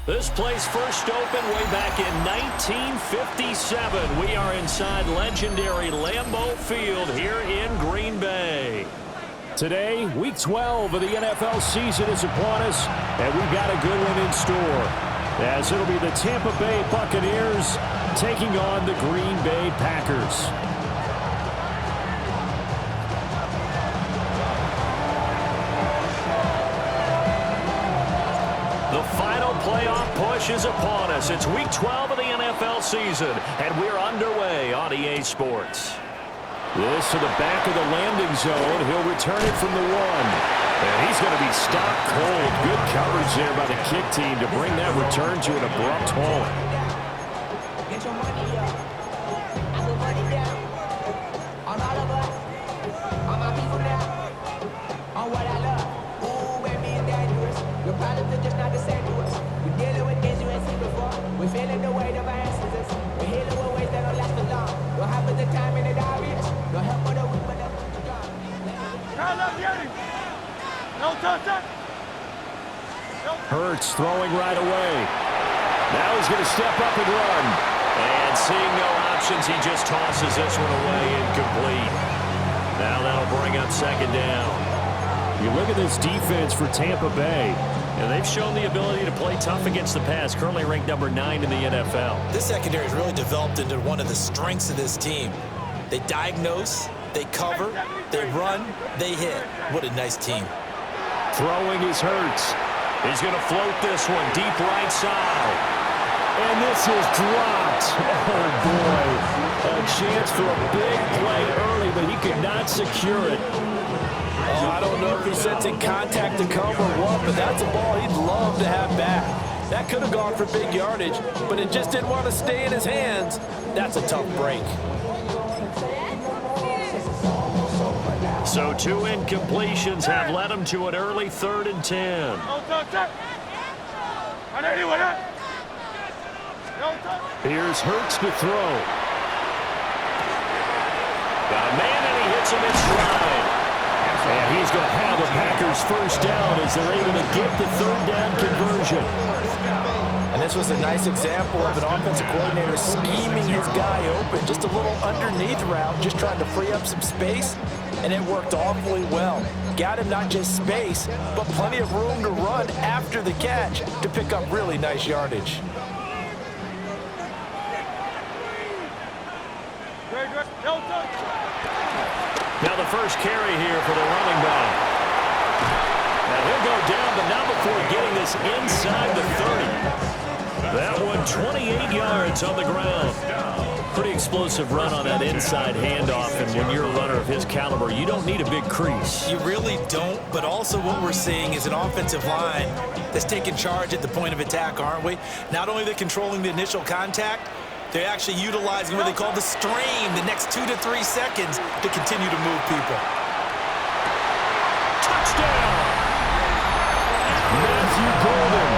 This place first opened way back in 1957. We are inside legendary Lambeau Field here in Green Bay. Today, Week 12 of the NFL season is upon us, and we've got a good one in store, as it'll be the Tampa Bay Buccaneers taking on the Green Bay Packers. The final playoff push is upon us. It's Week 12 of the NFL season, and we're underway on EA Sports. This to the back of the landing zone. He'll return it from the 1. And he's going to be stopped cold. Good coverage there by the kick team to bring that return to an abrupt halt. Get your money up. I put money down. On all of us. On my people now. On what I love. Ooh, we're being dangerous. Your problems are just not the same to us. We're dealing with things you ain't seen before. We're feeling the weight of our ancestors. We're healing with ways that don't last for long. Don't happen the time in it obvious. No help for the weak, but the strong. No touch. Hurts throwing right away. Now he's going to step up and run. And seeing no options, he just tosses this one away, incomplete. Now that'll bring up second down. You look at this defense for Tampa Bay. And they've shown the ability to play tough against the pass, currently ranked number 9 in the NFL. This secondary has really developed into one of the strengths of this team. They diagnose, they cover, they run, they hit. What a nice team. Throwing is Hurts. He's going to float this one deep right side. And this is dropped. Oh, boy. A chance for a big play early, but he could not secure it. Oh, I don't know if he's sensing contact to come or what, but that's a ball he'd love to have back. That could have gone for big yardage, but it just didn't want to stay in his hands. That's a tough break. So 2 incompletions have led him to an early 3rd and 10. Here's Hurts to throw. Got a man, and he hits him in stride. And he's going to have the Packers first down as they're able to get the 3rd down conversion. And this was a nice example of an offensive coordinator scheming his guy open. Just a little underneath route, just trying to free up some space, and it worked awfully well. Got him not just space, but plenty of room to run after the catch to pick up really nice yardage. Now the first carry here for the running back. Now he'll go down, but not before getting this inside the 30. That one 28 yards on the ground. Pretty explosive run on that inside handoff, and when you're a runner of his caliber, you don't need a big crease. You really don't, but also what we're seeing is an offensive line that's taking charge at the point of attack, aren't we? Not only they're controlling the initial contact, they're actually utilizing what they call the stream, the next 2 to 3 seconds to continue to move people. Touchdown! Matthew Golden,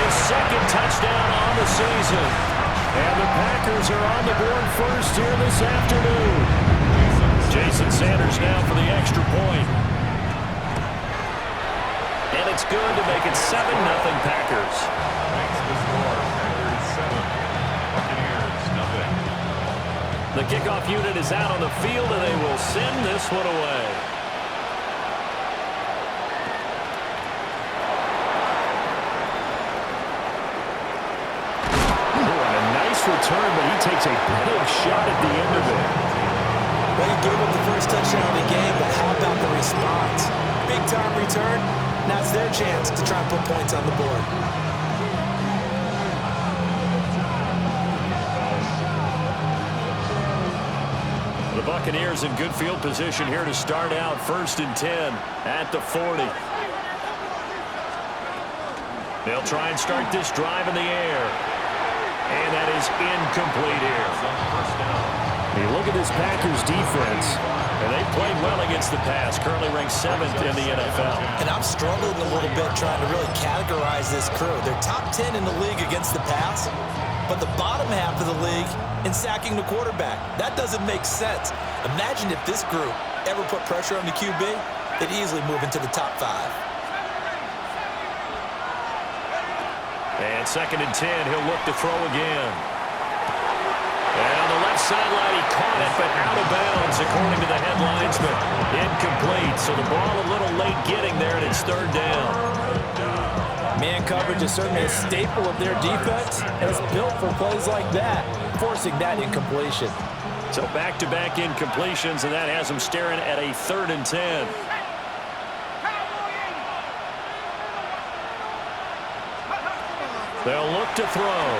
his 2nd touchdown on the season. And the Packers are on the board first here this afternoon. Jason Sanders now for the extra point. And it's good to make it 7-0 Packers. Thanks to the score. Packers 7. Buccaneers nothing. The kickoff unit is out on the field, and they will send this one away. Return, but he takes a big shot at the end of it. Well, he gave up the first touchdown of the game, but how about the response? Big-time return. Now it's their chance to try and put points on the board. The Buccaneers in good field position here to start out 1st and 10 at the 40. They'll try and start this drive in the air. And that is incomplete here. You look at this Packers defense, and they played well against the pass, currently ranked 7th in the NFL. And I'm struggling a little bit trying to really categorize this crew. They're top 10 in the league against the pass, but the bottom half of the league in sacking the quarterback. That doesn't make sense. Imagine if this group ever put pressure on the QB, they'd easily move into the top 5. And 2nd and 10, he'll look to throw again. And on the left sideline, he caught it, but out of bounds, according to the headlines, but incomplete. So the ball a little late getting there, and it's 3rd down. Man coverage is certainly a staple of their defense, and it's built for plays like that, forcing that incompletion. So back-to-back incompletions, and that has them staring at a 3rd and 10. They'll look to throw.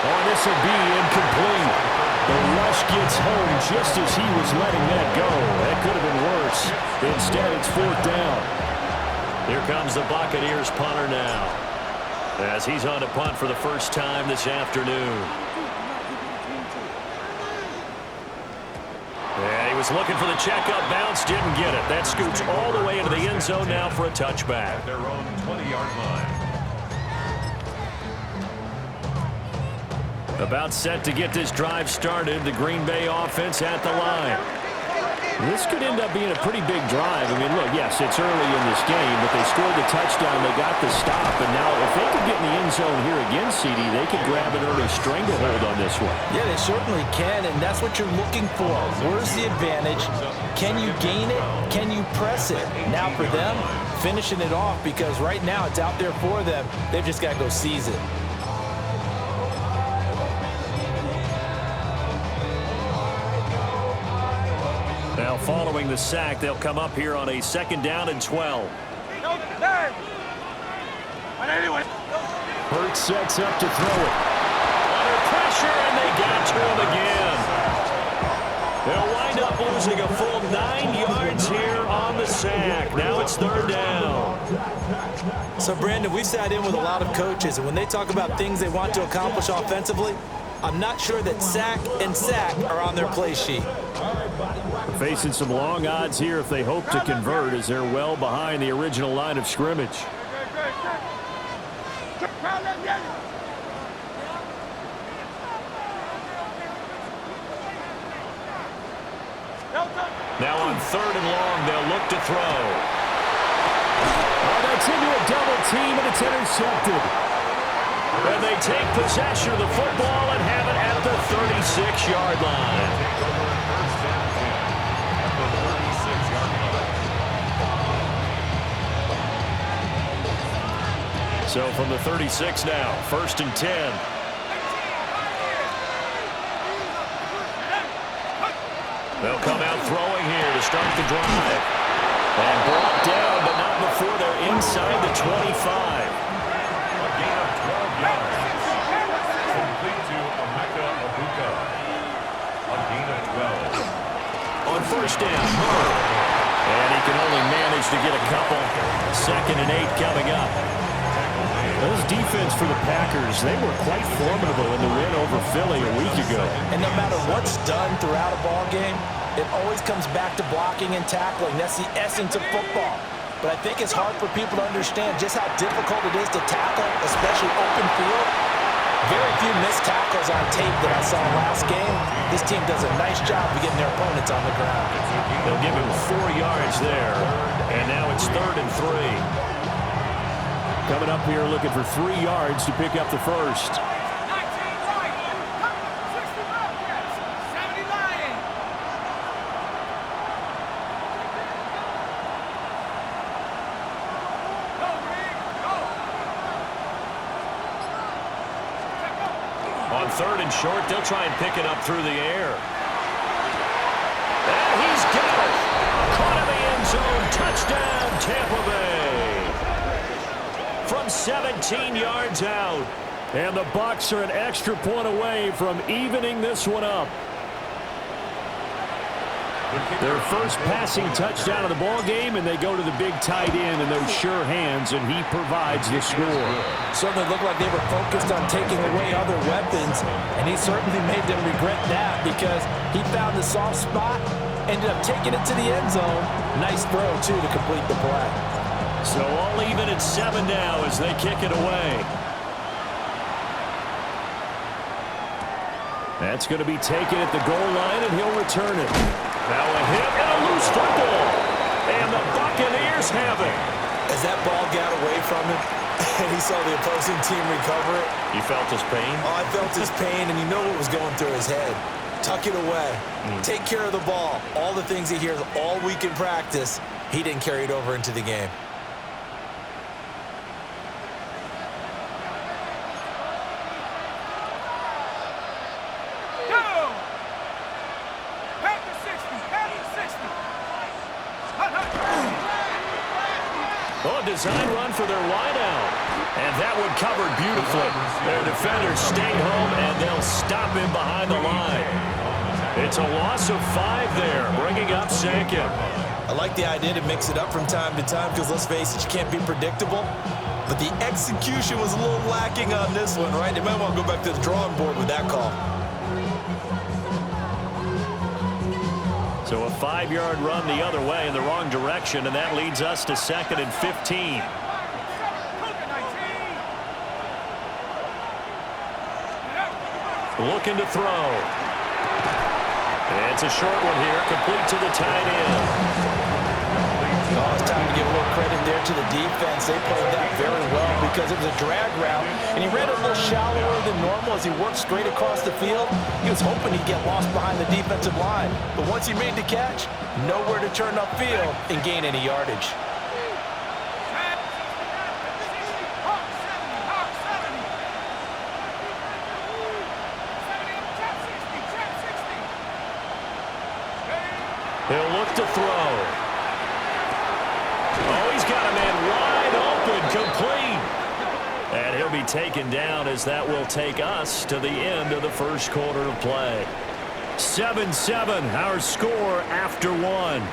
Oh, this will be incomplete. The rush gets home just as he was letting that go. That could have been worse. Instead, it's 4th down. Here comes the Buccaneers punter now, as he's on to punt for the first time this afternoon. And he was looking for the checkup bounce, didn't get it. That scoots all the way into the end zone now for a touchback. At their own 20-yard line. About set to get this drive started, the Green Bay offense at the line. This could end up being a pretty big drive. I mean, look, yes, it's early in this game, but they scored the touchdown, they got the stop, and now if they could get in the end zone here again, CD, they could grab an early stranglehold on this one. Yeah, they certainly can, and that's what you're looking for. Where's the advantage? Can you gain it? Can you press it? Now for them, finishing it off, because right now it's out there for them. They've just got to go seize it. Now following the sack, they'll come up here on a 2nd down and 12. Hurts sets up to throw it. Under pressure, and they got to him again. They'll wind up losing a full 9 yards here on the sack. Now it's 3rd down. So, Brandon, we've sat in with a lot of coaches, and when they talk about things they want to accomplish offensively, I'm not sure that sack and sack are on their play sheet. Facing some long odds here if they hope to convert, as they're well behind the original line of scrimmage. Now on 3rd and long, they'll look to throw. Oh, that's into a double team, and it's intercepted. And they take possession of the football and have it at the 36-yard line. So from the 36 now, 1st and 10. They'll come out throwing here to start the drive. And brought down, but not before they're inside the 25. A gain of 12 yards. Complete to Emeka Abuka. A gain of 12. On 1st down, Murray. And he can only manage to get a couple. 2nd and 8 coming up. Those defense for the Packers, they were quite formidable in the win over Philly a week ago. And no matter what's done throughout a ball game, it always comes back to blocking and tackling. That's the essence of football. But I think it's hard for people to understand just how difficult it is to tackle, especially open field. Very few missed tackles on tape that I saw last game. This team does a nice job of getting their opponents on the ground. They'll give him 4 yards there. And now it's 3rd and 3. Coming up here looking for 3 yards to pick up the first. On 3rd and short, they'll try and pick it up through the air. And he's got it. Caught in the end zone. Touchdown, Tampa Bay. From 17 yards out. And the Bucs are an extra point away from evening this one up. Their first passing touchdown of the ball game, and they go to the big tight end in those sure hands, and he provides the score. Certainly looked like they were focused on taking away other weapons, and he certainly made them regret that because he found the soft spot, ended up taking it to the end zone. Nice throw, too, to complete the play. So all even at 7 now as they kick it away. That's going to be taken at the goal line, and he'll return it. Now a hit and a loose football. And the Buccaneers have it. As that ball got away from him and he saw the opposing team recover it. You felt his pain? Oh, I felt his pain, and you know what was going through his head. Tuck it away. Take care of the ball. All the things he hears all week in practice, he didn't carry it over into the game. Oh, a design run for their wideout. And that one covered beautifully. Their defenders stayed home, and they'll stop him behind the line. It's a loss of 5 there, bringing up second. I like the idea to mix it up from time to time because, let's face it, you can't be predictable. But the execution was a little lacking on this one, right? They might want to go back to the drawing board with that call. So a 5-yard run the other way in the wrong direction, and that leads us to 2nd and 15. Looking to throw. It's a short one here, complete to the tight end. Oh, it's time to give a little credit there to the defense. They played that very well because it was a drag route, and he ran it a little shallower than normal as he worked straight across the field. He was hoping he'd get lost behind the defensive line, but once he made the catch, nowhere to turn upfield and gain any yardage. He'll look to throw. Oh, he's got a man wide open, complete. And he'll be taken down as that will take us to the end of the first quarter of play. 7-7, our score after 1.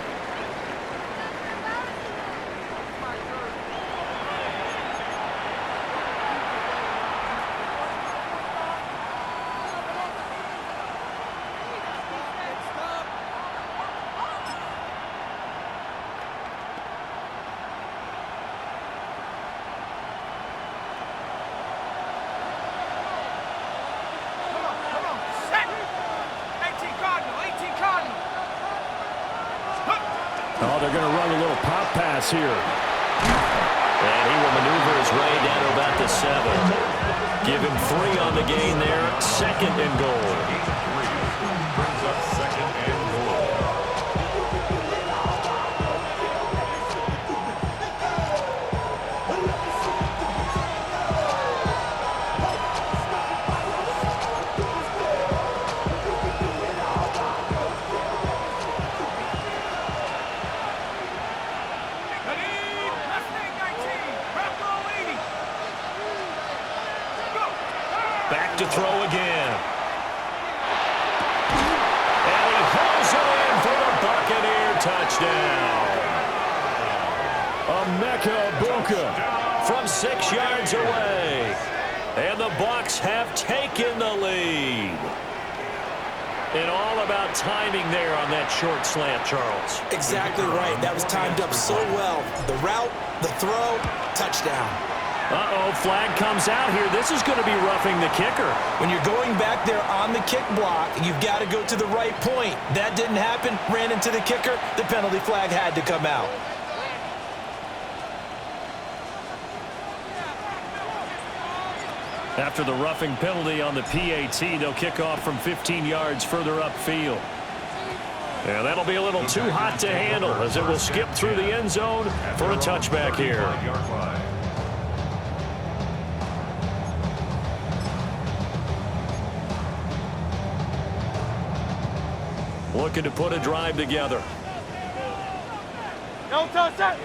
Oh, they're going to run a little pop pass here. And he will maneuver his way down to about the 7. Give him 3 on the gain there. 2nd and goal. Brings up 2nd and goal. Back to throw again. And he hauls it in for the Buccaneer touchdown. Emeka Egbuka from 6 yards away. And the Bucs have taken the lead. And all about timing there on that short slant, Charles. Exactly right. That was timed up so well. The route, the throw, touchdown. Uh-oh, flag comes out here. This is going to be roughing the kicker. When you're going back there on the kick block, you've got to go to the right point. That didn't happen. Ran into the kicker. The penalty flag had to come out. After the roughing penalty on the PAT, they'll kick off from 15 yards further upfield. And that'll be a little too hot to handle as it will skip through the end zone for a touchback here. Looking to put a drive together. Don't touch that.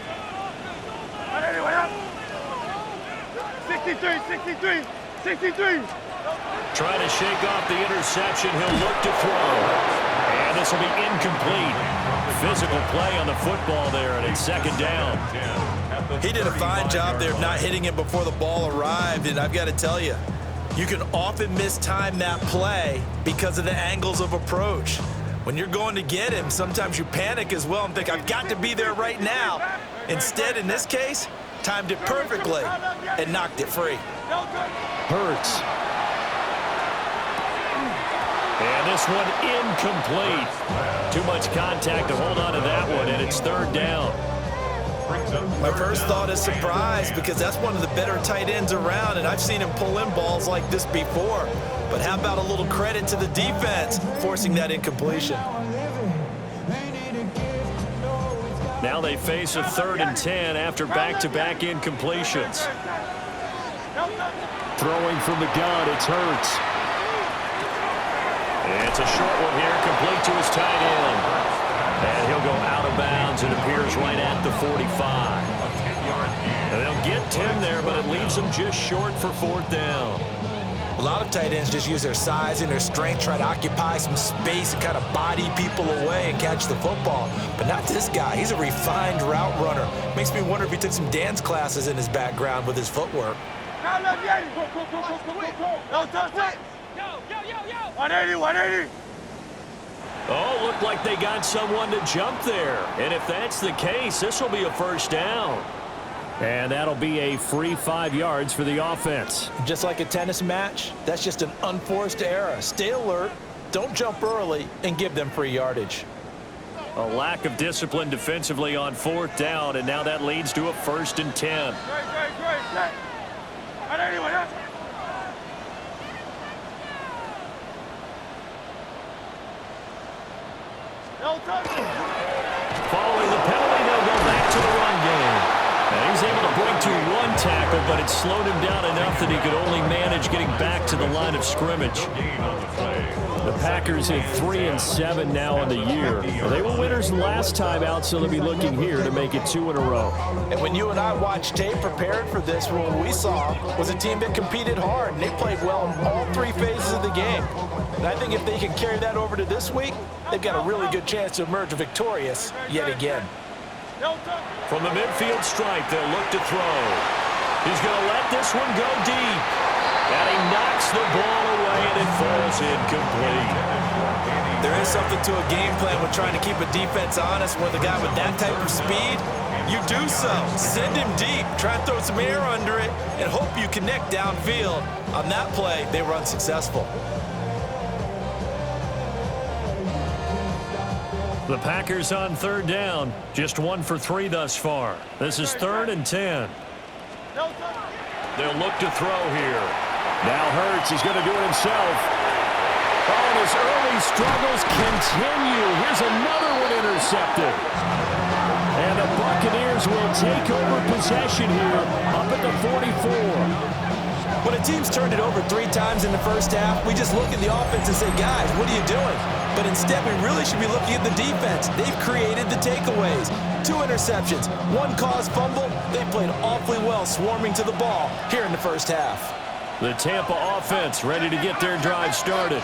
63. Trying to shake off the interception. He'll look to throw. And this will be incomplete. Physical play on the football there, and it's 2nd down. He did a fine job there of not hitting it before the ball arrived, and I've got to tell you, you can often mistime that play because of the angles of approach. When you're going to get him, sometimes you panic as well and think, I've got to be there right now. Instead, in this case, timed it perfectly and knocked it free. Hurts. And this one incomplete. Too much contact to hold on to that one, and it's 3rd down. brings up My third first down thought is for Green surprise Bay. because that's one of the better tight ends around, and I've seen him pull in balls like this before. But how about a little credit to the defense forcing that incompletion? Now they face a 3rd and 10 after back-to-back incompletions. Throwing from the gun, it's Hurts. It's a short one here, complete to his tight end. And he'll go out of bounds. It appears right at the 45. And they'll get 10 there, but it leaves them just short for 4th down. A lot of tight ends just use their size and their strength, try to occupy some space and kind of body people away and catch the football. But not this guy. He's a refined route runner. Makes me wonder if he took some dance classes in his background with his footwork. 180. Oh, looked like they got someone to jump there. And if that's the case, this will be a 1st down. And that'll be a free 5 yards for the offense. Just like a tennis match, that's just an unforced error. Stay alert, don't jump early, and give them free yardage. A lack of discipline defensively on 4th down, and now that leads to a 1st and 10. Following the penalty, they'll go back to the run game. And he's able to break to 1 tackle, but it slowed him down enough that he could only manage getting back to the line of scrimmage. The Packers hit 3 and 7 now in the year. They were winners last time out, so they'll be looking here to make it 2 in a row. And when you and I watched tape prepared for this, what we saw was a team that competed hard, and they played well in all 3 phases of the game. And I think if they can carry that over to this week, they've got a really good chance to emerge victorious yet again. From the midfield stripe, they'll look to throw. He's going to let this one go deep. And he knocks the ball away, and it falls incomplete. There is something to a game plan with trying to keep a defense honest with a guy with that type of speed. You do so. Send him deep. Try and throw some air under it and hope you connect downfield. On that play, they were unsuccessful. The Packers on 3rd down. Just 1 for 3 thus far. This is 3rd and 10. They'll look to throw here. Now Hurts is going to do it himself. Oh, and his early struggles continue. Here's another one intercepted. And the Buccaneers will take over possession here up at the 44. When a team's turned it over 3 times in the first half, we just look at the offense and say, guys, what are you doing? But instead, we really should be looking at the defense. They've created the takeaways. 2 interceptions, 1 caused fumble. They played awfully well swarming to the ball here in the first half. The Tampa offense ready to get their drive started.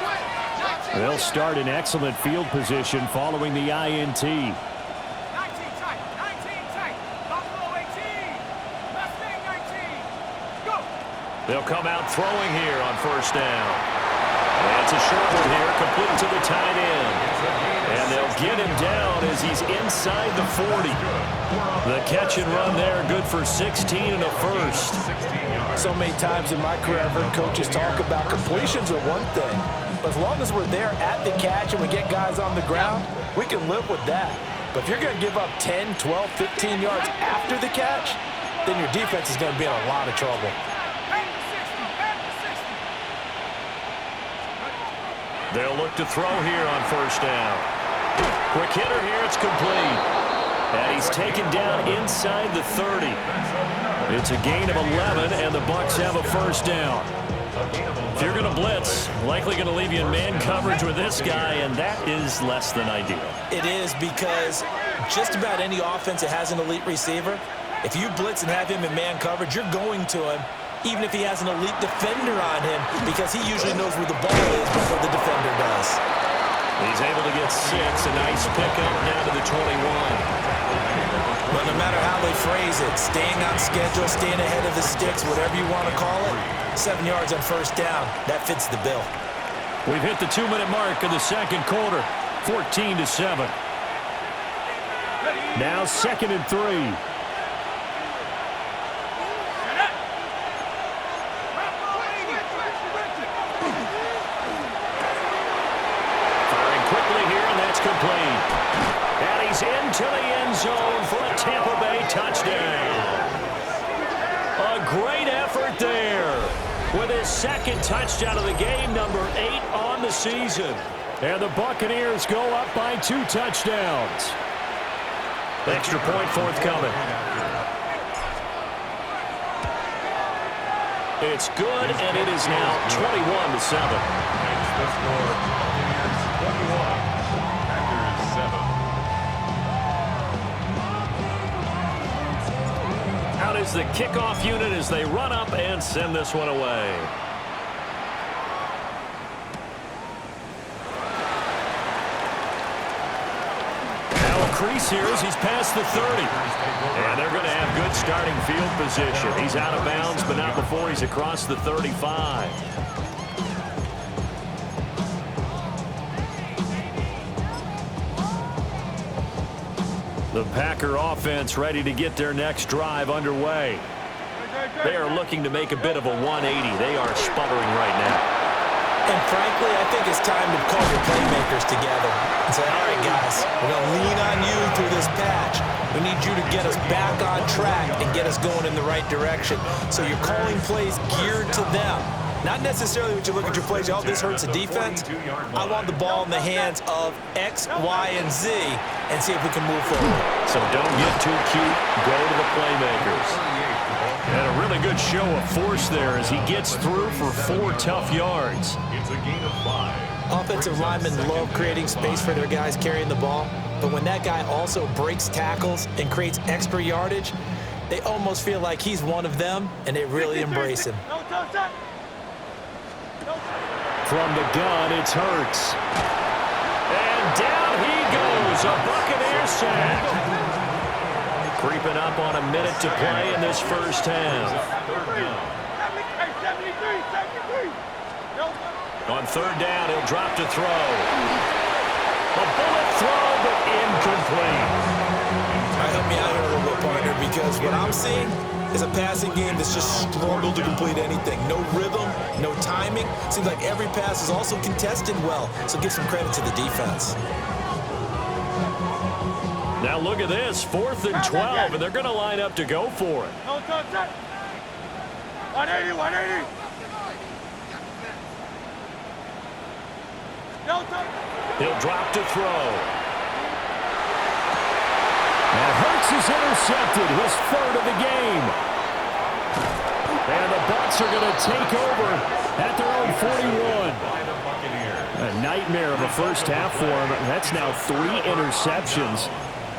They'll start in excellent field position following the INT. 19 tight. Buffalo 18. Mustang 19. Go. They'll come out throwing here on 1st down. And it's a short one here, complete to the tight end. And they'll get him down as he's inside the 40. The catch and run there, good for 16 and a 1st. So many times in my career, I've heard coaches talk about completions are one thing. But as long as we're there at the catch and we get guys on the ground, we can live with that. But if you're going to give up 10, 12, 15 yards after the catch, then your defense is going to be in a lot of trouble. They'll look to throw here on 1st down. Quick hitter here, it's complete. And he's taken down inside the 30. It's a gain of 11, and the Bucs have a 1st down. If you're going to blitz, likely going to leave you in man coverage with this guy, and that is less than ideal. It is because just about any offense that has an elite receiver, if you blitz and have him in man coverage, you're going to him, even if he has an elite defender on him, because he usually knows where the ball is before the defender does. He's able to get 6, a nice pickup down to the 21. But no matter how they phrase it, staying on schedule, staying ahead of the sticks, whatever you want to call it, 7 yards on 1st down, that fits the bill. We've hit the 2-minute mark of the 2nd quarter, 14-7. Now 2nd and 3. Complete. And he's into to the end zone for a Tampa Bay touchdown. A great effort there with his second touchdown of the game, number 8 on the season. And the Buccaneers go up by 2 touchdowns. Extra point forthcoming. It's good, and it is now 21-7. It's the score. Buccaneers 21, Packers 7. Out is the kickoff unit as they run up and send this one away. Crease here as he's past the 30. And they're going to have good starting field position. He's out of bounds, but not before he's across the 35. The Packer offense ready to get their next drive underway. They are looking to make a bit of a 180. They are sputtering right now. And frankly, I think it's time to call your playmakers together and say, all right, guys, we're going to lean on you through this patch. We need you to get us back on track and get us going in the right direction. So you're calling plays geared to them. Not necessarily when you look at your plays, oh, this hurts the defense. I want the ball in the hands of X, Y, and Z and see if we can move forward. So don't get too cute. Go to the playmakers. And a really good show of force there as he gets through for 4 tough yards. It's a gain of 5. Offensive linemen love creating space for their guys carrying the ball, but when that guy also breaks tackles and creates extra yardage, they almost feel like he's one of them, and they really embrace him. From the gun, it's Hurts. And down he goes, a Buccaneer sack. Creeping up on a minute to play in this first half. On third down, he'll drop to throw. A bullet throw, but incomplete. All right, help me out here a little bit, partner, because what I'm seeing is a passing game that's just struggled to complete anything. No rhythm, no timing. Seems like every pass is also contested well, so give some credit to the defense. Now look at this, 4th and 12, and they're going to line up to go for it. 180, 180. He'll drop to throw. And Hurts is intercepted, his 3rd of the game. And the Bucs are going to take over at their own 41. A nightmare of a first half for him. That's now 3 interceptions.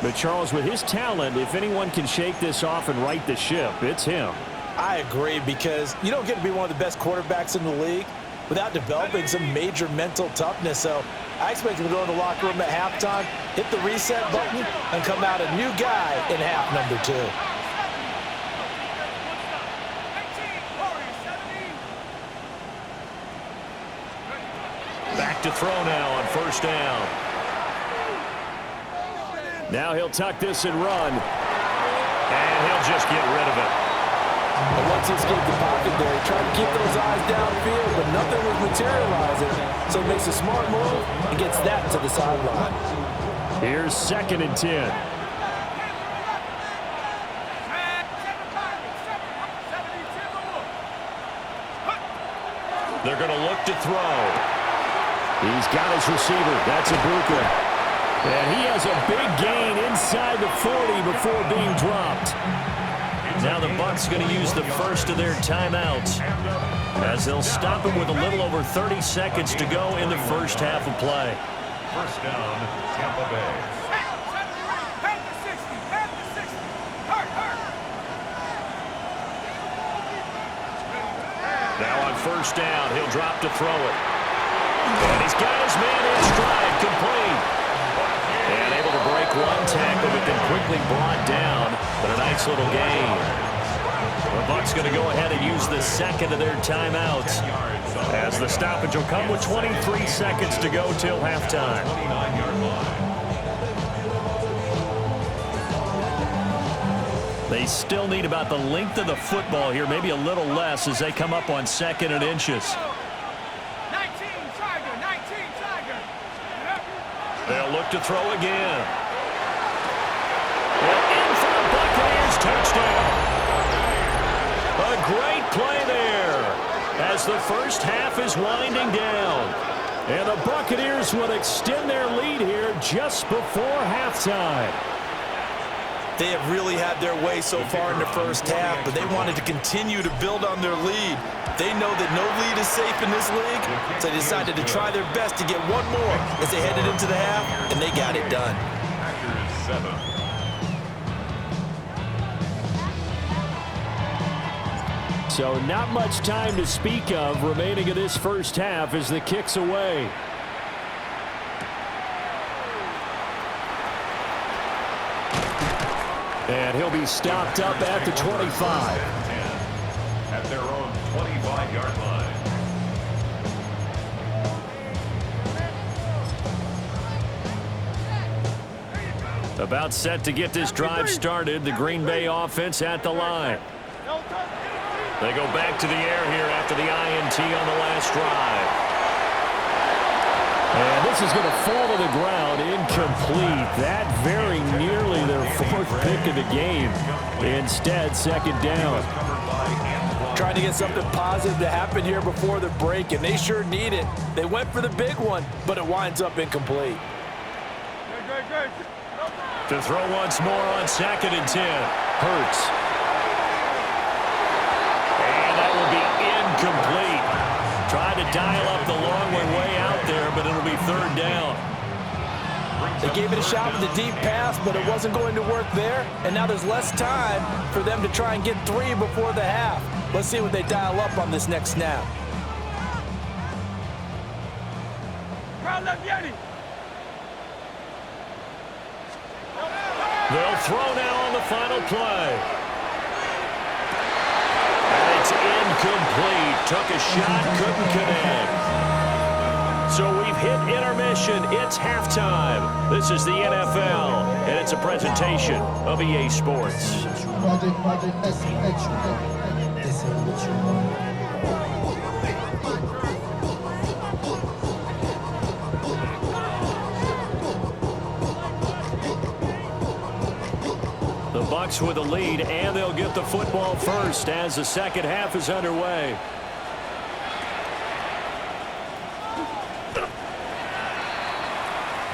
But, Charles, with his talent, if anyone can shake this off and right the ship, it's him. I agree, because you don't get to be one of the best quarterbacks in the league without developing some major mental toughness. So I expect him to go in the locker room at halftime, hit the reset button, and come out a new guy in half number 2. Back to throw now on first down. Now he'll tuck this and run. And he'll just get rid of it. And once he escaped the pocket there, he tried to keep those eyes downfield, but nothing was materializing. So he makes a smart move and gets that to the sideline. Here's 2nd and 10. They're going to look to throw. He's got his receiver. That's Ibuka. And he has a big gain inside the 40 before being dropped. Now the Bucs going to use the first of their timeouts as they'll stop him with a little over 30 seconds to go in the first half of play. First down, Tampa Bay. Now on first down, he'll drop to throw it. And he's got his man in stride, complete. And able to break one tackle, but then quickly brought down. But a nice little gain. The Bucs going to go ahead and use the second of their timeouts as the stoppage will come with 23 seconds to go till halftime. 29-yard line. They still need about the length of the football here, maybe a little less as they come up on 2nd and inches. 19 Tiger. They'll look to throw again. play there as the first half is winding down. And the Buccaneers will extend their lead here just before halftime. They have really had their way so far in the first half, but they wanted to continue to build on their lead. They know that no lead is safe in this league, so they decided to try their best to get one more as they headed into the half, and they got it done. Packers 7. So not much time to speak of remaining in this first half as the kick's away. And he'll be stopped up at the 25. At their own 25-yard line. About set to get this drive started, the Green Bay offense at the line. They go back to the air here after the INT on the last drive. And this is going to fall to the ground, incomplete. That very nearly their fourth pick of the game. Instead, second down. Trying to get something positive to happen here before the break, and they sure need it. They went for the big one, but it winds up incomplete. To throw once more on 2nd and 10. Hurts. And that will be incomplete. Tried to dial up the long one way out there, but it'll be 3rd down. They gave it a shot with a deep pass, but it wasn't going to work there, and now there's less time for them to try and get 3 before the half. Let's see what they dial up on this next snap. They'll throw now on the final play. And it's incomplete. Took a shot, couldn't connect. So we've hit intermission. It's halftime. This is the NFL, and it's a presentation of EA Sports. Project S5W12. This ain't what you want. The Bucs with a lead, and they'll get the football first as the second half is underway.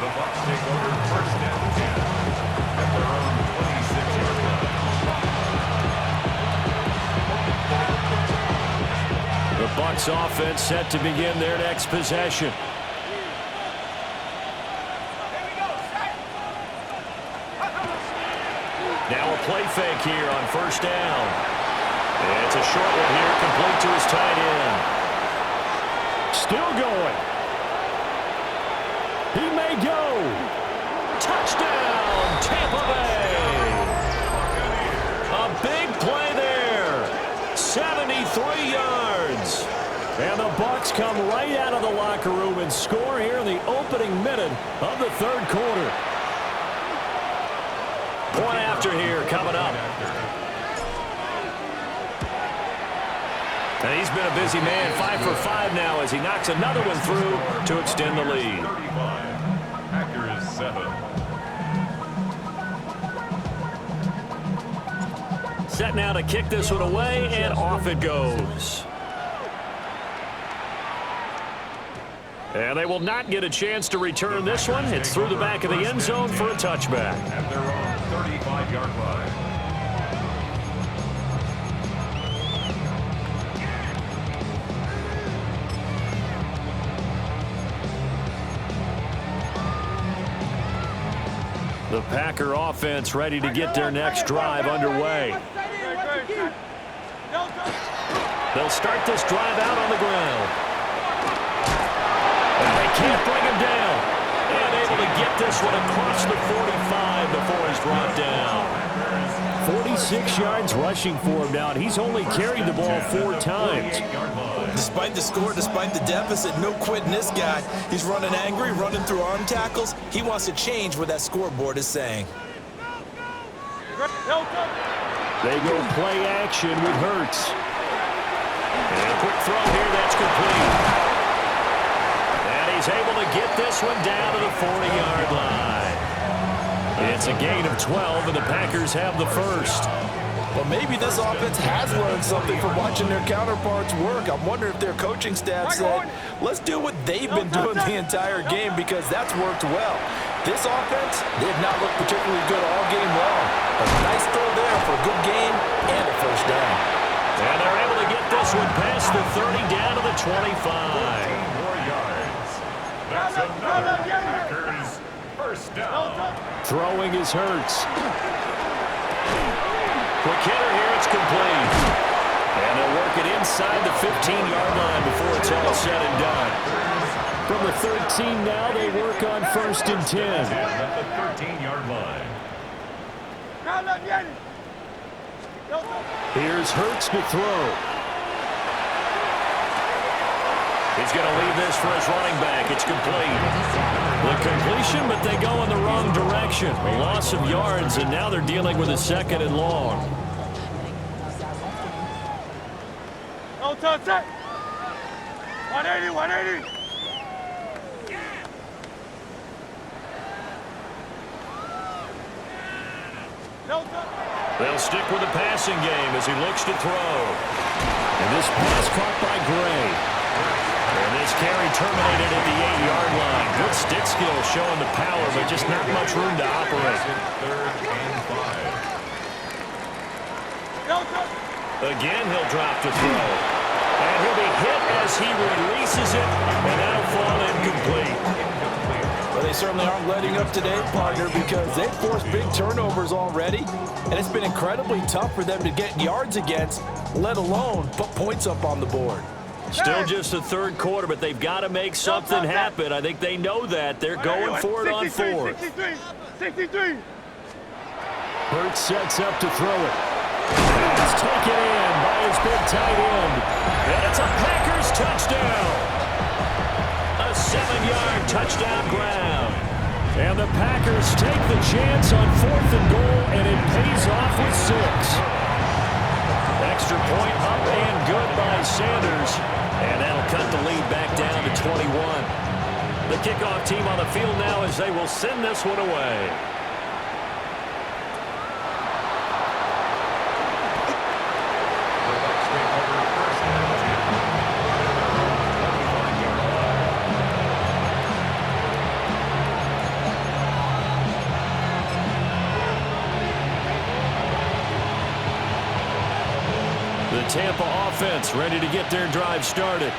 The Bucs take over 1st and 10 at their own 26-yard line. The Bucs offense set to begin their next possession. Now a play fake here on 1st down. It's a short one here, complete to his tight end. Still going. He may go. Touchdown, Tampa Bay. A big play there. 73 yards. And the Bucs come right out of the locker room and score here in the opening minute of the 3rd quarter. Point after here coming up. And he's been a busy man, 5 for 5 now as he knocks another one through to extend the lead. 35. Packers 7. Set now to kick this one away, and off it goes. And they will not get a chance to return this one. It's through the back of the end zone for a touchback. At their own 35-yard line. The Packer offense ready to get their next drive underway. They'll start this drive out on the ground. And they can't bring him down. And able to get this one across the 45 before he's brought down. 46 yards rushing for him now, and he's only carried the ball 4 times. Despite the score, despite the deficit, no quitting this guy. He's running angry, running through arm tackles. He wants to change what that scoreboard is saying. They go play action with Hurts. And a quick throw here, that's complete. And he's able to get this one down to the 40-yard line. It's a gain of 12, and the Packers have the first. Well, maybe this offense has learned something from watching their counterparts work. I'm wondering if their coaching staff said, let's do what they've been doing the entire game because that's worked well. This offense, they have not looked particularly good all game long. But a nice throw there for a good gain and a first down. And they're able to get this one past the 30 down to the 25. 14 more yards. That's another Packers first down. Throwing is Hurts. Quick hitter here, it's complete. And they'll work it inside the 15-yard line before it's all said and done. From the 13 now, they work on 1st and 10. At the 13-yard line. Here's Hurts to throw. He's going to leave this for his running back. It's complete. The completion, but they go in the wrong direction. A loss of yards, and now they're dealing with a 2nd and long. No touch it. 180, 180. No touch. They'll stick with the passing game as he looks to throw. And this pass caught by Gray. And this carry terminated at the 8-yard line. Good stick skill showing the power, but just not much room to operate. 3rd and 5. No touch. Again, he'll drop to throw. And he'll be hit as he releases it, and that'll fall incomplete. Well, they certainly aren't letting up today, partner, because they've forced big turnovers already, and it's been incredibly tough for them to get yards against, let alone put points up on the board. Still just the 3rd quarter, but they've got to make something happen. I think they know that. They're going for it on 4th. 63, 63. Hurts sets up to throw it. It's taken in by his big tight end. And it's a Packers touchdown. A 7-yard touchdown ground. And the Packers take the chance on 4th and goal, and it pays off with 6. Extra point up and good by Sanders. And that'll cut the lead back down to 21. The kickoff team on the field now as they will send this one away. The Tampa offense ready to get their drive started.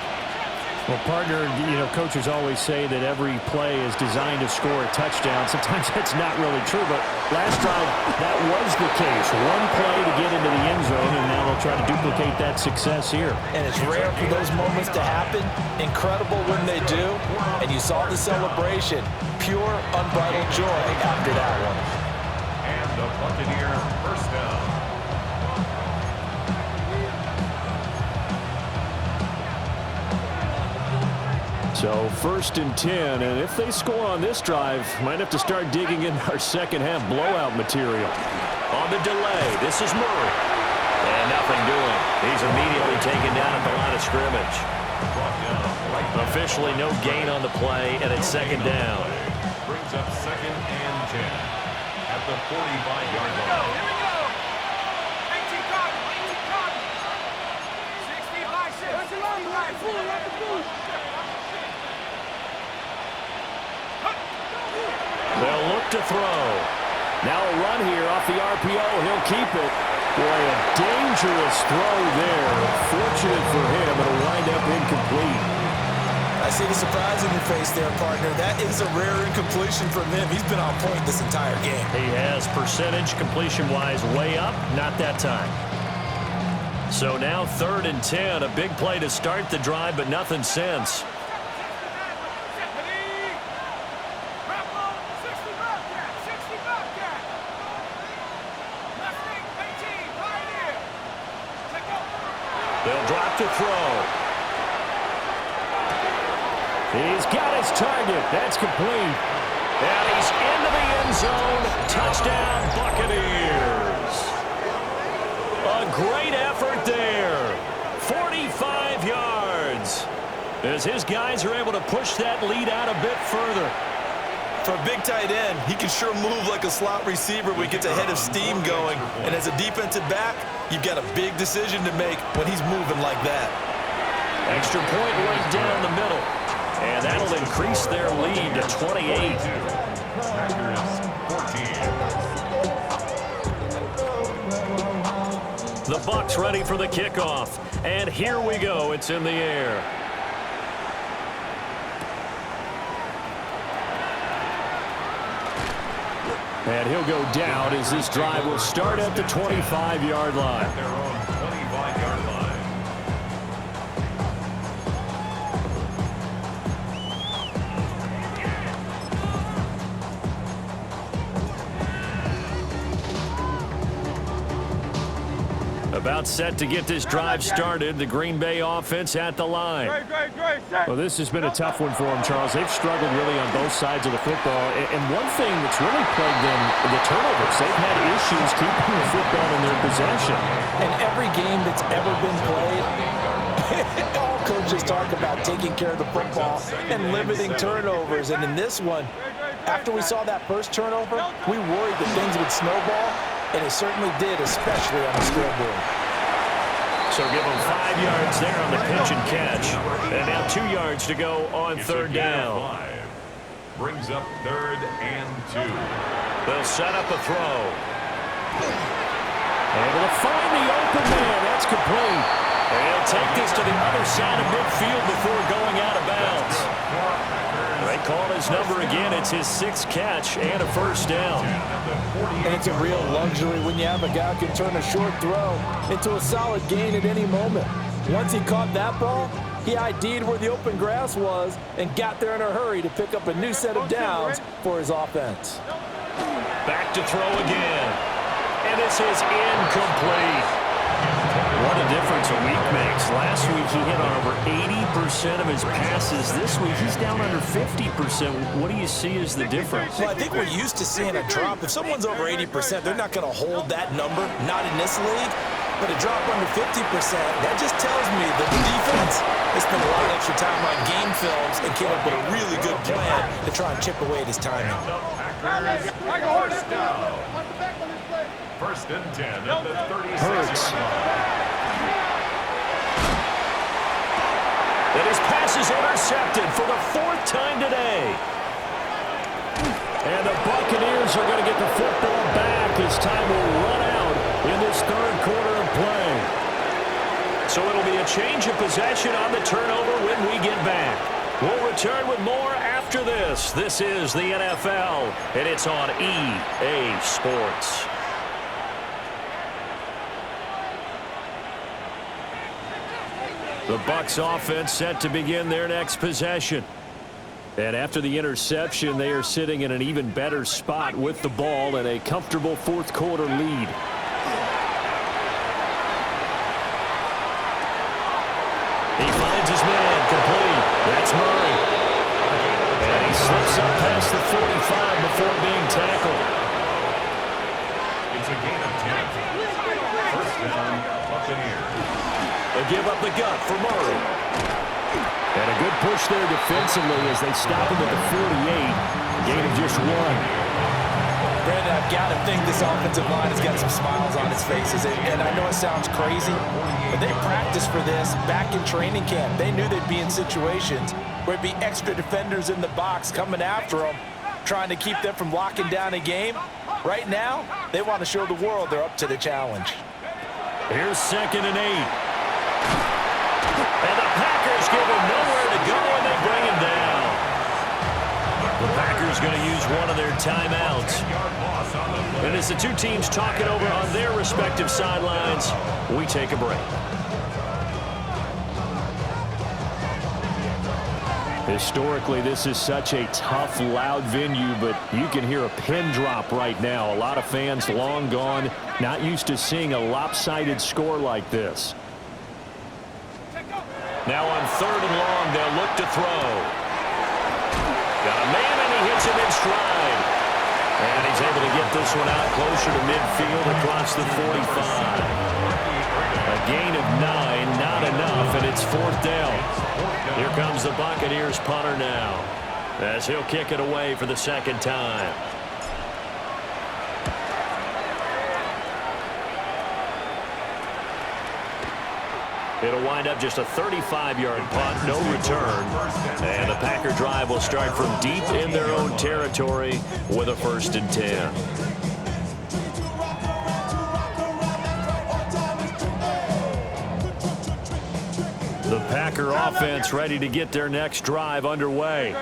Well, partner, coaches always say that every play is designed to score a touchdown. Sometimes that's not really true, but last drive, that was the case. One play to get into the end zone, and now they'll try to duplicate that success here. And it's rare for those moments to happen. Incredible when they do. And you saw the celebration. Pure, unbridled joy after that one. And the Buccaneer first down. So 1st and 10, and if they score on this drive, might have to start digging in our second-half blowout material. On the delay, this is Murray. And nothing doing. He's immediately taken down at the line of scrimmage. Officially no gain on the play, and it's 2nd down. Brings up 2nd and 10 at the 45-yard line. Here we go. 18 Cardinals, 18 Cardinals. 60 by 6. That's a long right. Full, right the full. They'll look to throw. Now a run here off the RPO. He'll keep it. Boy, a dangerous throw there. Fortunate for him, it'll wind up incomplete. I see the surprise in your face there, partner. That is a rare incompletion from him. He's been on point this entire game. He has percentage completion-wise way up. Not that time. So now 3rd and 10. A big play to start the drive, but nothing since. They'll drop to throw. He's got his target. That's complete. And he's into the end zone. Touchdown, Buccaneers. A great effort there. 45 yards. As his guys are able to push that lead out a bit further. For a big tight end, he can sure move like a slot receiver when he gets a head of steam going. And as a defensive back, you've got a big decision to make when he's moving like that. Extra point right down the middle. And that'll increase their lead to 28. The Bucs ready for the kickoff. And here we go. It's in the air. And he'll go down as this drive will start at the 25-yard line. Their own 25-yard line. About set to get this drive started. The Green Bay offense at the line. Well, this has been a tough one for them, Charles. They've struggled really on both sides of the football. And one thing that's really plagued them, the turnovers. They've had issues keeping the football in their possession. And every game that's ever been played, all coaches talk about taking care of the football and limiting turnovers. And in this one, after we saw that first turnover, we worried that things would snowball, and it certainly did, especially on the scoreboard. So give them 5 yards there on the pitch and catch. And now 2 yards to go on third down. Brings up 3rd and 2. They'll set up a throw. Able to find the open man. That's complete. And he'll take this to the other side of midfield before going out of bounds. They call his number again. It's his 6th catch and a first down. And it's a real luxury when you have a guy who can turn a short throw into a solid gain at any moment. Once he caught that ball, he ID'd where the open grass was and got there in a hurry to pick up a new set of downs for his offense. Back to throw again. And this is incomplete. What a difference a week makes. Last week he hit on over 80% of his passes. This week he's down under 50%. What do you see as the difference? Well, I think we're used to seeing a drop. If someone's over 80%, they're not going to hold that number, not in this league. But a drop under 50%, that just tells me that the defense has spent a lot of extra time on game films and came up with a really good plan to try and chip away at his timing. First down. 1st and 10 at the 36. And his pass is intercepted for the 4th time today. And the Buccaneers are going to get the football back as time will run out in this 3rd quarter of play. So it'll be a change of possession on the turnover when we get back. We'll return with more after this. This is the NFL, and it's on EA Sports. The Bucs offense set to begin their next possession. And after the interception, they are sitting in an even better spot with the ball and a comfortable 4th quarter lead. He finds his man complete. That's Murray. And he slips up past the 45 before being tackled. It's a gain of 10. First down, Buccaneers. They give up the gut for Murray. And a good push there defensively as they stop him at the 48. Gain of just 1. Brandon, I've got to think this offensive line has got some smiles on its faces. And I know it sounds crazy, but they practiced for this back in training camp. They knew they'd be in situations where it'd be extra defenders in the box coming after them, trying to keep them from locking down a game. Right now, they want to show the world they're up to the challenge. Here's 2nd and 8. And the Packers give him nowhere to go, and they bring him down. The Packers going to use one of their timeouts. And as the two teams talk it over on their respective sidelines, we take a break. Historically, this is such a tough, loud venue, but you can hear a pin drop right now. A lot of fans long gone, not used to seeing a lopsided score like this. Now on 3rd and long, they'll look to throw. Got a man, and he hits him in stride. And he's able to get this one out closer to midfield across the 45. A gain of 9, not enough, and it's 4th down. Here comes the Buccaneers punter now. as he'll kick it away for the second time. It'll wind up just a 35-yard punt, no return. And the Packer drive will start from deep in their own territory with a 1st and 10. The Packer offense ready to get their next drive underway.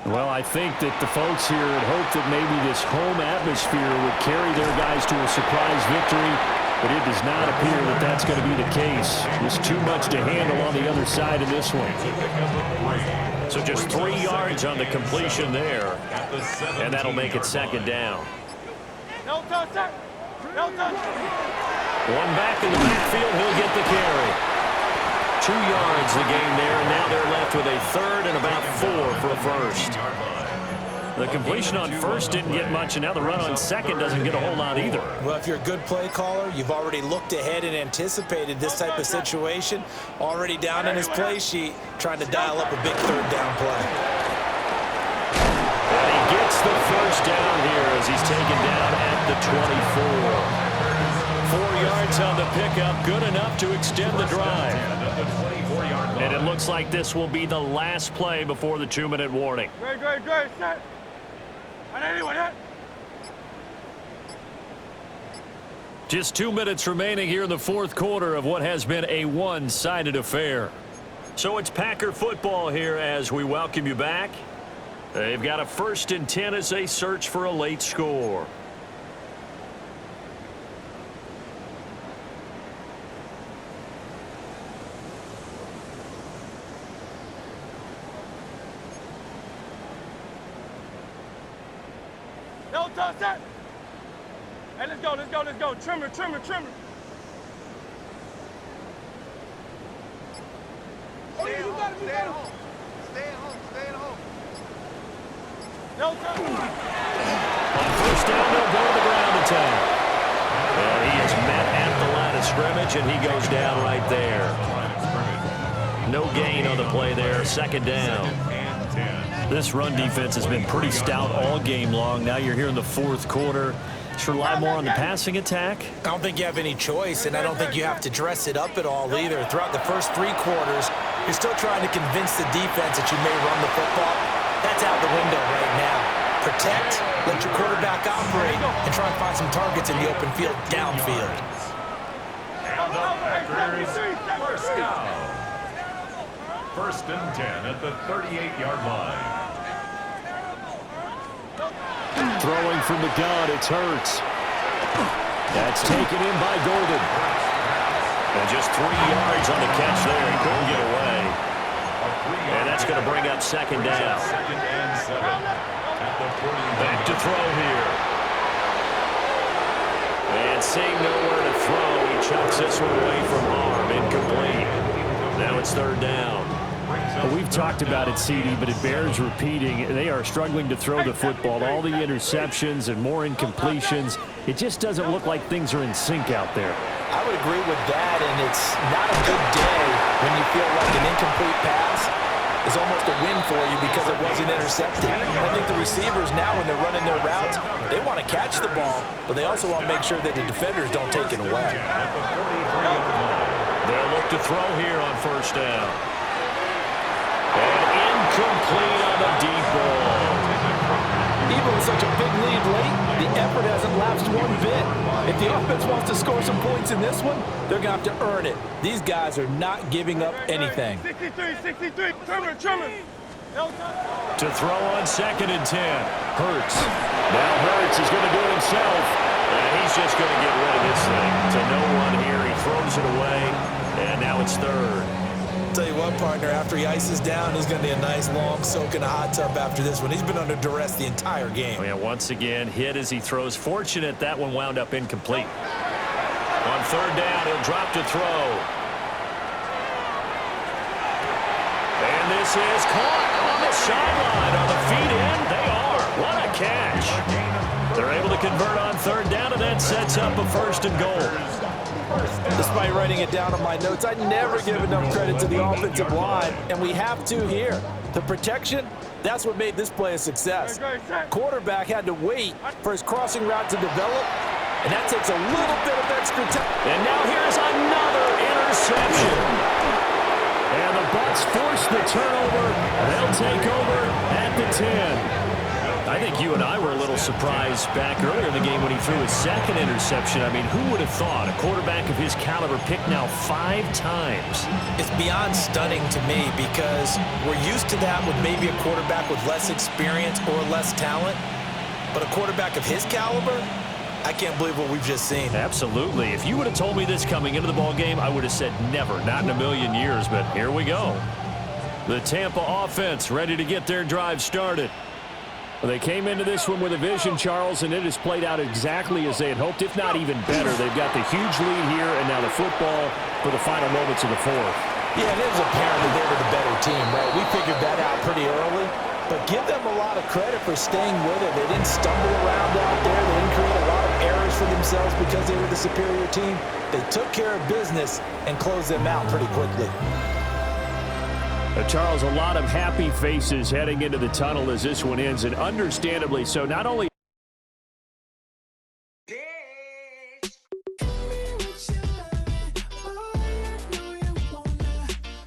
Well, I think that the folks here had hoped that maybe this home atmosphere would carry their guys to a surprise victory, but it does not appear that that's going to be the case. There's too much to handle on the other side of this one. So just 3 yards on the completion there, and that'll make it 2nd down. No touch. No touch. One back in the backfield, he'll get the carry. 2 yards the game there, and now they're left with a 3rd and about 4 for a 1st. The completion on 1st didn't get much, and now the run on 2nd doesn't get a whole lot either. Well, if you're a good play caller, you've already looked ahead and anticipated this type of situation. Already down in his play sheet, trying to dial up a big 3rd down play. And he gets the 1st down here as he's taken down at the 24. 4 yards on the pickup, good enough to extend the drive. And it looks like this will be the last play before the 2-minute warning. Great, set. Just 2 minutes remaining here in the 4th quarter of what has been a one-sided affair. So it's Packer football here as we welcome you back. They've got a 1st and 10 as they search for a late score. No touch that. Hey, let's go. Trimmer. Stay at home. No touch. On 1st down, they'll go to the ground attack. And he is met at the line of scrimmage, and he goes down right there. No gain on the play there, 2nd down. This run defense has been pretty stout all game long. Now you're here in the 4th quarter. Just rely more on the passing attack. I don't think you have any choice, and I don't think you have to dress it up at all either. Throughout the first 3 quarters, you're still trying to convince the defense that you may run the football. That's out the window right now. Protect, let your quarterback operate, and try and find some targets in the open field downfield. And the Packers first down. 1st and 10 at the 38-yard line. Throwing from the gun, it's Hurts. That's taken in by Golden. And just 3 yards on the catch there. He couldn't get away. And that's going to bring up 2nd down. 2nd and 7 at the 40. Back to throw here. And seeing nowhere to throw, he chucks this one away from harm. Incomplete. Now it's 3rd down. Well, we've talked about it, CD, but it bears repeating. They are struggling to throw the football. All the interceptions and more incompletions. It just doesn't look like things are in sync out there. I would agree with that, and it's not a good day when you feel like an incomplete pass is almost a win for you because it wasn't intercepted. I think the receivers now, when they're running their routes, they want to catch the ball, but they also want to make sure that the defenders don't take it away. They'll look to throw here on 1st down. And incomplete on the deep ball. Even with such a big lead late, the effort hasn't lapsed one bit. If the offense wants to score some points in this one, they're going to have to earn it. These guys are not giving up anything. 63. Trimmer. No touch. To throw on 2nd and 10. Hurts. Now Hurts is going to do it himself. And he's just going to get rid of this thing. To no one here. He throws it away. And now it's 3rd. Tell you what, partner, after he ices down, he's going to be a nice long soak in a hot tub after this one. He's been under duress the entire game. Oh, yeah, once again, hit as he throws. Fortunate that one wound up incomplete. On 3rd down, he'll drop to throw. And this is caught on the sideline on the feet in. They are. What a catch. They're able to convert on 3rd down, and that sets up a 1st and goal. Despite writing it down on my notes, I never give enough credit to the offensive line, and we have to here. The protection That's what made this play a success. Quarterback had to wait for his crossing route to develop, and that takes a little bit of extra time. And now here's another interception. And the Bucs force the turnover. They'll take over at the 10. I think you and I were a little surprised back earlier in the game when he threw his second interception. I mean, who would have thought a quarterback of his caliber picked now 5 times? It's beyond stunning to me because we're used to that with maybe a quarterback with less experience or less talent. But a quarterback of his caliber, I can't believe what we've just seen. Absolutely. If you would have told me this coming into the ball game, I would have said never, not in a million years. But here we go. The Tampa offense ready to get their drive started. Well, they came into this one with a vision, Charles, and it has played out exactly as they had hoped, if not even better. They've got the huge lead here, and now the football for the final moments of the fourth. Yeah, it was apparent that they were the better team, right? We figured that out pretty early, but give them a lot of credit for staying with it. They didn't stumble around out there. They didn't create a lot of errors for themselves because they were the superior team. They took care of business and closed them out pretty quickly. Charles, a lot of happy faces heading into the tunnel as this one ends, and understandably so. Not only